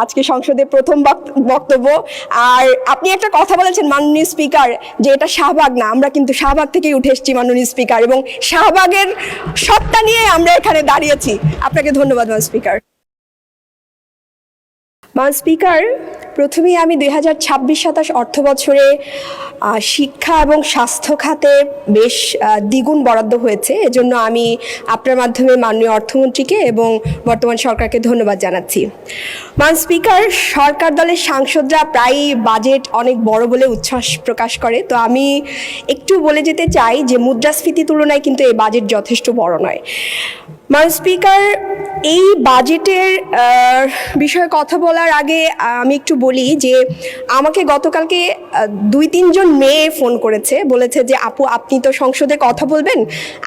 আজকে সংসদে প্রথম বক্তব্য। আর আপনি একটা কথা বলেছেন মাননীয় স্পিকার, যে এটা শাহবাগ না, আমরা কিন্তু শাহবাগ থেকেই উঠে এসেছি মাননীয় স্পিকার, এবং শাহবাগের সত্তা নিয়ে আমরা এখানে দাঁড়িয়েছি। আপনাকে ধন্যবাদ মান স্পিকার। মান স্পিকার, প্রথমেই আমি 2026-27 অর্থ বছরে শিক্ষা এবং স্বাস্থ্য খাতে বেশ দ্বিগুণ বরাদ্দ হয়েছে, এজন্য আমি আপনার মাধ্যমে মাননীয় অর্থমন্ত্রীকে এবং বর্তমান সরকারকে ধন্যবাদ জানাচ্ছি। মান স্পিকার, সরকার দলের সাংসদরা প্রায়ই বাজেট অনেক বড় বলে উচ্ছ্বাস প্রকাশ করে, তো আমি একটু বলে যেতে চাই যে মুদ্রাস্ফীতি তুলনায় কিন্তু এই বাজেট যথেষ্ট বড় নয়। মান স্পিকার, এই বাজেটের বিষয়ে কথা বলার আগে আমি একটু বলি যে আমাকে গতকালকে 2-3 জন মেয়ে ফোন করেছে, বলেছে যে আপু আপনি তো সংসদে কথা বলবেন,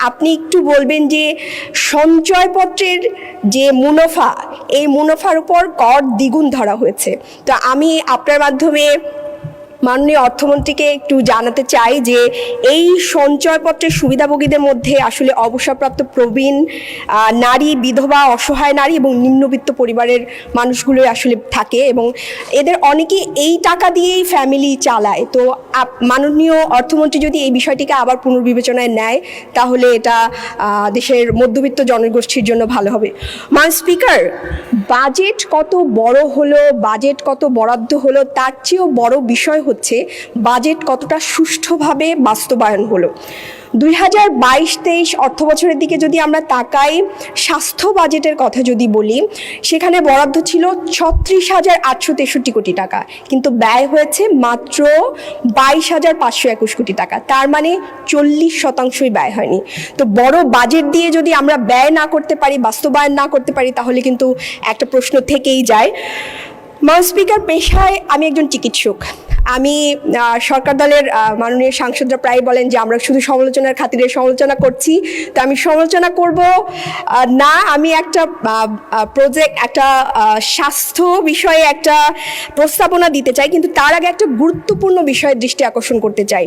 আপনি একটু বলবেন যে সঞ্চয়পত্রের যে মুনাফা, এই মুনাফার উপর কর দ্বিগুণ ধরা হয়েছে। তো আমি আপনার মাধ্যমে মাননীয় অর্থমন্ত্রীকে একটু জানাতে চাই যে এই সঞ্চয়পত্রের সুবিধাভোগীদের মধ্যে আসলে অবসরপ্রাপ্ত প্রবীণ নারী, বিধবা, অসহায় নারী এবং নিম্নবিত্ত পরিবারের মানুষগুলোই আসলে থাকে, এবং এদের অনেকেই এই টাকা দিয়েই ফ্যামিলি চালায়। তো মাননীয় অর্থমন্ত্রী যদি এই বিষয়টিকে আবার পুনর্বিবেচনায় নেয় তাহলে এটা দেশের মধ্যবিত্ত জনগোষ্ঠীর জন্য ভালো হবে। মান স্পিকার, বাজেট কত বড় হলো, বাজেট কত বরাদ্দ হলো, তার চেয়েও বড় বিষয় হচ্ছে বাজেট কতটা সুষ্ঠুভাবে বাস্তবায়ন হলো। 2022-23 অর্থ বছরের দিকে যদি আমরা তাকাই, স্বাস্থ্য বাজেটের কথা যদি বলি, সেখানে বরাদ্দ ছিল 36,863 কোটি টাকা, কিন্তু ব্যয় হয়েছে মাত্র 22,521 কোটি টাকা, তার মানে 40% ব্যয় হয়নি। তো বড় বাজেট দিয়ে যদি আমরা ব্যয় না করতে পারি, বাস্তবায়ন না করতে পারি, তাহলে কিন্তু একটা প্রশ্ন থেকেই যায়। মান স্পিকার, পেশায় আমি একজন চিকিৎসক। আমি সরকার দলের মাননীয় সাংসদরা প্রায় বলেন যে আমরা শুধু সমালোচনার খাতিরে সমালোচনা করছি, তো আমি সমালোচনা করব না, আমি একটা একটা স্বাস্থ্য বিষয়ে একটা প্রস্তাবনা দিতে চাই, কিন্তু তার আগে একটা গুরুত্বপূর্ণ বিষয়ের দৃষ্টি আকর্ষণ করতে চাই।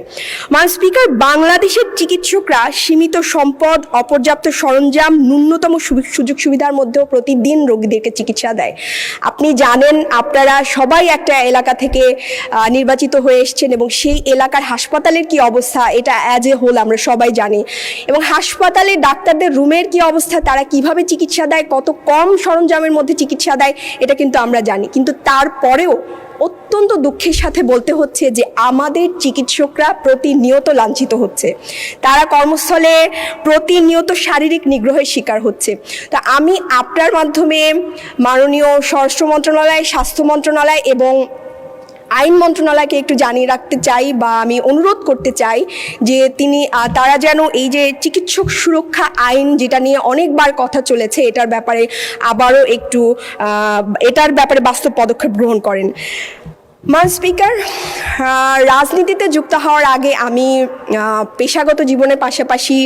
মান স্পিকার, বাংলাদেশের চিকিৎসকরা সীমিত সম্পদ, অপর্যাপ্ত সরঞ্জাম, ন্যূনতম সুযোগ সুবিধার মধ্যেও প্রতিদিন রোগীদেরকে চিকিৎসা দেয়। আপনি জানেন, আপনারা সবাই একটা এলাকা থেকে নির্বাচিত হয়ে এসছেন, এবং সেই এলাকার হাসপাতালের কি অবস্থা এটা অ্যাজ এ হোল আমরা সবাই জানি, এবং হাসপাতালে ডাক্তারদের রুমের কি অবস্থা, তারা কিভাবে চিকিৎসা দেয়, কত কম সরঞ্জামের মধ্যে চিকিৎসা দেয়, এটা কিন্তু আমরা জানি। কিন্তু তারপরেও অত্যন্ত দুঃখের সাথে বলতে হচ্ছে যে আমাদের চিকিৎসকরা প্রতিনিয়ত লাঞ্ছিত হচ্ছে, তারা কর্মস্থলে প্রতিনিয়ত শারীরিক নিগ্রহের শিকার হচ্ছে। তা আমি আপনার মাধ্যমে মাননীয় স্বরাষ্ট্র মন্ত্রণালয়, স্বাস্থ্য মন্ত্রণালয় এবং আইন মন্ত্রণালয়কে একটু জানিয়ে রাখতে চাই, বা আমি অনুরোধ করতে চাই যে তারা যেন এই যে চিকিৎসক সুরক্ষা আইন, যেটা নিয়ে অনেকবার কথা চলেছে, এটার ব্যাপারে আবারও একটু এটার ব্যাপারে বাস্তব পদক্ষেপ গ্রহণ করেন। মান স্পিকার, রাজনীতিতে যুক্ত হওয়ার আগে আমি পেশাগত জীবনের পাশাপাশি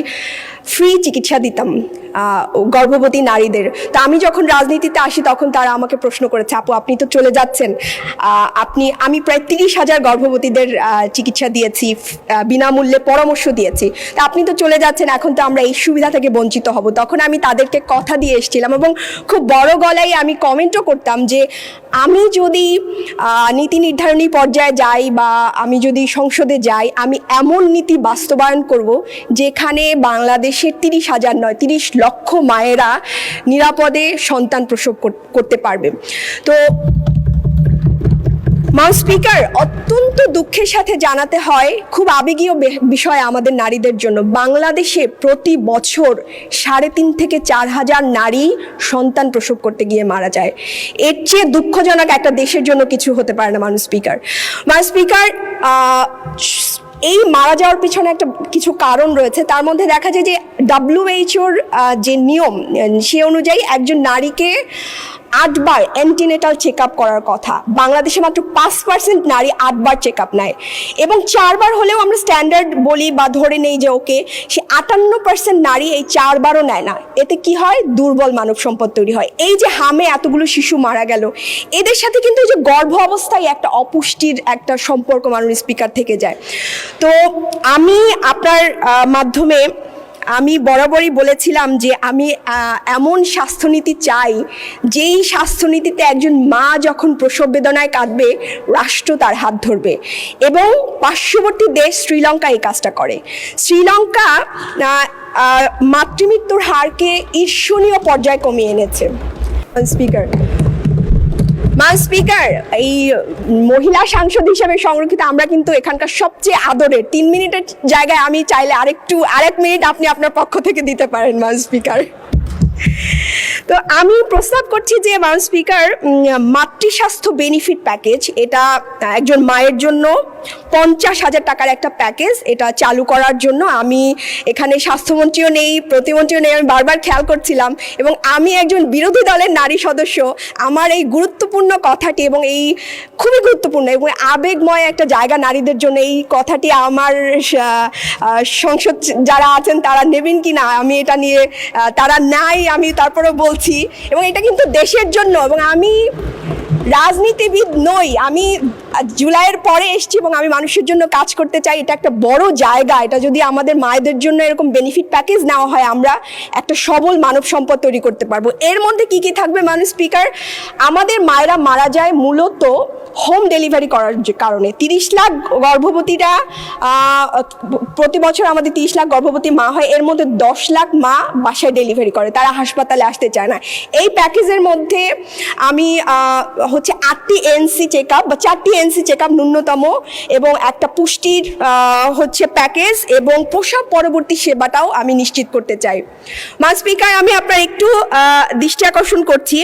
ফ্রি চিকিৎসা দিতাম গর্ভবতী নারীদের। তা আমি যখন রাজনীতিতে আসি তখন তারা আমাকে প্রশ্ন করেছে, আপু আপনি তো চলে যাচ্ছেন, আমি প্রায় 30,000 গর্ভবতীদের চিকিৎসা দিয়েছি, বিনামূল্যে পরামর্শ দিয়েছি, তা আপনি তো চলে যাচ্ছেন, এখন তো আমরা এই সুবিধা থেকে বঞ্চিত হব। তখন আমি তাদেরকে কথা দিয়ে এসেছিলাম, এবং খুব বড় গলায় আমি কমেন্টও করতাম যে আমি যদি নীতি নির্ধারণী পর্যায়ে যাই বা আমি যদি সংসদে যাই, আমি এমন নীতি বাস্তবায়ন করব যেখানে বাংলাদেশের 30,000 নয় 30 লক্ষ মায়েরা নিরাপদে সন্তান প্রসব করতে পারবে। তো মান স্পিকার, অত্যন্ত দুঃখের সাথে জানাতে হয়, খুব আবেগীয় বিষয় আমাদের নারীদের জন্য, বাংলাদেশে প্রতি বছর 3.5 থেকে 4,000 নারী সন্তান প্রসব করতে গিয়ে মারা যায়। এর চেয়ে দুঃখজনক একটা দেশের জন্য কিছু হতে পারে না মান স্পিকার। মান স্পিকার, এই মারা যাওয়ার পিছনে একটা কিছু কারণ রয়েছে, তার মধ্যে দেখা যায় যে WHO যে নিয়ম, সে অনুযায়ী একজন নারীকে 8 বার অ্যান্টিনেটাল চেক আপ করার কথা, বাংলাদেশে মাত্র 5% নারী 8 বার চেক আপ নেয়, এবং 4 বার হলেও আমরা স্ট্যান্ডার্ড বলি বা ধরে নেই যে ওকে, সে 58% নারী এই 4 বারও নেয় না। এতে কি হয়? দুর্বল মানব সম্পদ তৈরি হয়। এই যে হামে এতগুলো শিশু মারা গেল, এদের সাথে কিন্তু এই যে গর্ভ অবস্থায় একটা অপুষ্টির একটা সম্পর্ক মাননীয় স্পিকার থেকে যায়। তো আমি আপনার মাধ্যমে আমি বরাবরই বলেছিলাম যে আমি এমন স্বাস্থ্যনীতি চাই, যেই স্বাস্থ্যনীতিতে একজন মা যখন প্রসব বেদনায় কাঁদবে রাষ্ট্র তার হাত ধরবে, এবং পার্শ্ববর্তী দেশ শ্রীলঙ্কা এই কাজটা করে। শ্রীলঙ্কা মাতৃমৃত্যুর হারকে ঈর্ষণীয় পর্যায়ে কমিয়ে এনেছে। স্পিকার, এই মহিলা সাংসদ হিসেবে সংরক্ষিত আমরা কিন্তু এখানকার সবচেয়ে আদরের। 3 মিনিটের জায়গায় আমি চাইলে আরেক মিনিট আপনি আপনার পক্ষ থেকে দিতে পারেন স্পিকার। তো আমি প্রস্তাব করছি যে স্পিকার, মাতৃস্বাস্থ্য বেনিফিট প্যাকেজ, এটা একজন মায়ের জন্য 50,000 টাকার একটা প্যাকেজ, এটা চালু করার জন্য আমি এখানে স্বাস্থ্যমন্ত্রীও নেই, প্রতিমন্ত্রীও নেই, আমি বারবার খেয়াল করছিলাম, এবং আমি একজন বিরোধী দলের নারী সদস্য, আমার এই গুরুত্বপূর্ণ কথাটি, এবং এই খুবই গুরুত্বপূর্ণ এবং আবেগময় একটা জায়গা নারীদের জন্য, এই কথাটি আমার সংসদ যারা আছেন তারা নেবেন কি না, আমি এটা নিয়ে, তারা নাই, আমি তারপরেও বলছি, এবং এটা কিন্তু দেশের জন্য। এবং আমি রাজনীতিবিদ নই, আমি জুলাইয়ের পরে এসেছি এবং আমি মানুষের জন্য কাজ করতে চাই। এটা একটা বড় জায়গা, এটা যদি আমাদের মায়েদের জন্য এরকম বেনিফিট প্যাকেজ নেওয়া হয়, আমরা একটা সবল মানব সম্পদ তৈরি করতে পারবো। এর মধ্যে কি কি থাকবে স্পিকার? আমাদের মায়েরা মারা যায় মূলত হোম ডেলিভারি করার কারণে। 30 লাখ গর্ভবতীরা, প্রতি বছর আমাদের 30 লাখ গর্ভবতী মা হয়, এর মধ্যে 10 লাখ মা বাসায় ডেলিভারি করে, তারা হাসপাতালে আসতে চায় না। এই প্যাকেজের মধ্যে আমি 8টি এনসি চেক আপ বা 4টি এনসি চেক আপ ন্যূনতম, এবং একটা পুষ্টির প্যাকেজ, এবং প্রসব পরবর্তী সেবাটাও আমি নিশ্চিত করতে চাই। স্পিকার, আমি আপনার একটু দৃষ্টি আকর্ষণ করছি,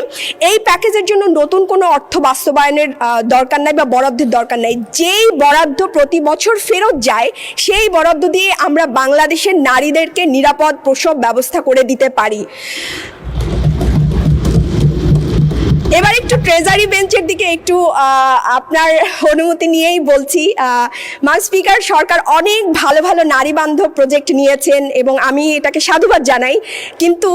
এই প্যাকেজের জন্য নতুন কোনো অর্থ বাস্তবায়নের দরকার নাই বা বরাদ্দের দরকার নাই। যেই বরাদ্দ প্রতি বছর ফেরত যায়, সেই বরাদ্দ দিয়ে আমরা বাংলাদেশের নারীদেরকে নিরাপদ প্রসব ব্যবস্থা করে দিতে পারি। এবার একটু ট্রেজারি বেঞ্চের দিকে একটু আপনার অনুমতি নিয়েই বলছি। স্পিকার, সরকার অনেক ভালো ভালো নারী বান্ধব প্রজেক্ট নিয়েছেন এবং আমি এটাকে সাধুবাদ জানাই, কিন্তু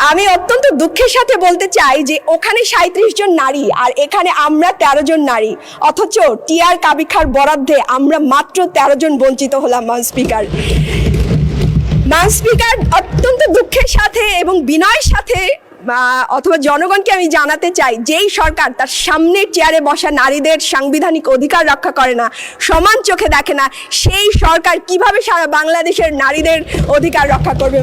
আমি অত্যন্ত দুঃখের সাথে বলতে চাই যে ওখানে 37 জন নারী আর এখানে আমরা 13 জন নারী, অথচ টিআর কাবিখার বরাদ্দে আমরা মাত্র 13 জন বঞ্চিত হলাম। স্পিকার, অত্যন্ত দুঃখের সাথে এবং বিনয়ের সাথে অথবা জনগণকে আমি জানাতে চাই, যেই সরকার তার সামনের চেয়ারে বসা নারীদের সাংবিধানিক অধিকার রক্ষা করে না, সমান চোখে দেখে না, সেই সরকার কিভাবে সারা বাংলাদেশের নারীদের অধিকার রক্ষা করবে?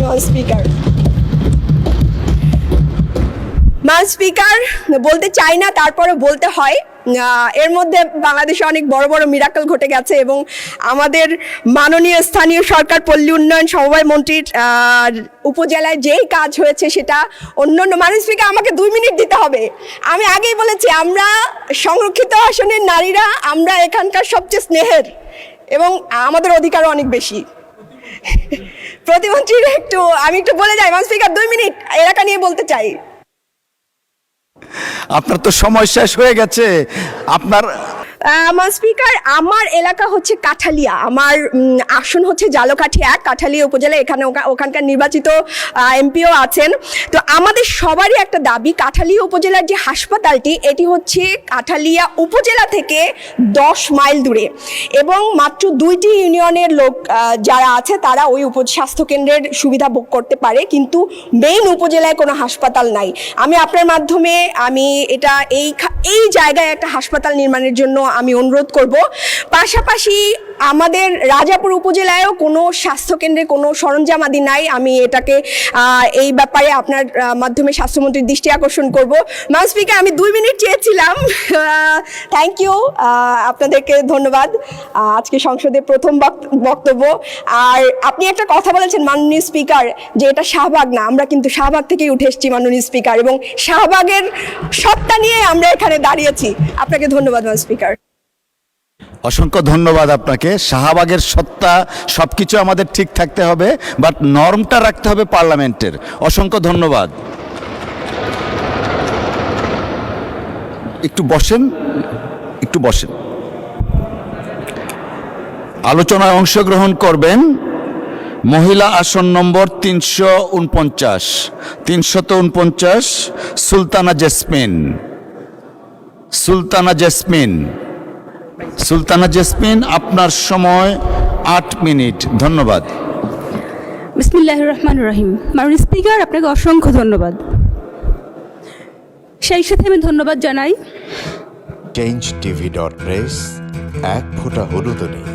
স্পিকার, বলতে চাই না, তারপরে বলতে হয়, এর মধ্যে বাংলাদেশে অনেক বড় বড় মিরাকল ঘটে গেছে এবং আমাদের মাননীয় স্থানীয় সরকার পল্লী উন্নয়ন সমবায় মন্ত্রীর উপজেলায় যেই কাজ হয়েছে সেটা অন্যান্য স্পিকার, আমাকে 2 মিনিট দিতে হবে। আমি আগেই বলেছি, আমরা সংরক্ষিত আসনের নারীরা, আমরা এখানকার সবচেয়ে স্নেহের এবং আমাদের অধিকারও অনেক বেশি। প্রতিমন্ত্রীর আমি একটু বলে যাই স্পিকার, 2 মিনিট এলাকা নিয়ে বলতে চাই। আপনার তো সময় শেষ হয়ে গেছে। আপনার স্পিকার, আমার এলাকা হচ্ছে কাঠালিয়া, আমার আসন হচ্ছে জালকাঠি 1 কাঠালিয়া উপজেলা, ওখানকার নির্বাচিত এমপিও আছেন। তো আমাদের সবারই একটা দাবি, কাঠালিয়া উপজেলার যে হাসপাতালটি, এটি হচ্ছে কাঠালিয়া উপজেলা থেকে 10 মাইল দূরে এবং মাত্র 2টি ইউনিয়নের লোক যারা আছে তারা ওই স্বাস্থ্যকেন্দ্রের সুবিধা ভোগ করতে পারে, কিন্তু মেইন উপজেলায় কোনো হাসপাতাল নাই। আমি আপনার মাধ্যমে এই জায়গায় একটা হাসপাতাল নির্মাণের জন্য আমি অনুরোধ করব। পাশাপাশি আমাদের রাজাপুর উপজেলায়ও কোনো স্বাস্থ্যকেন্দ্রে কোনো সরঞ্জামাদি নাই। আমি এটাকে এই ব্যাপারে আপনার মাধ্যমে স্বাস্থ্যমন্ত্রীর দৃষ্টি আকর্ষণ করব। স্পিকার, আমি 2 মিনিট চেয়েছিলাম। থ্যাংক ইউ, আপনাদেরকে ধন্যবাদ। আজকে সংসদে প্রথম বক্তব্য। আর আপনি একটা কথা বলেছেন মাননীয় স্পিকার, যে এটা শাহবাগ না, আমরা কিন্তু শাহবাগ থেকেই উঠে এসেছি মাননীয় স্পিকার, এবং শাহবাগের সত্তা নিয়ে আমরা এখানে দাঁড়িয়েছি। আপনাকে ধন্যবাদ স্পিকার। অসংখ্য ধন্যবাদ আপনাকে। শাহবাগের সত্তা সবকিছু আমাদের ঠিক থাকতে হবে, বাট নর্মটা রাখতে হবে পার্লামেন্টের। অসংখ্য ধন্যবাদ। একটু বসেন। আলোচনায় অংশগ্রহণ করবেন মহিলা আসন নম্বর 349 সুলতানা জেসমিন, আপনার সময় 8 মিনিট। ধন্যবাদ। বিসমিল্লাহির রহমানির রহিম। মাননীয় স্পিকার, আপনাকে অসংখ্য ধন্যবাদ। সেই সাথে আমি ধন্যবাদ জানাই চেঞ্জ টিভি.প্রেস, এক ফোঁটা হলুদও নেই।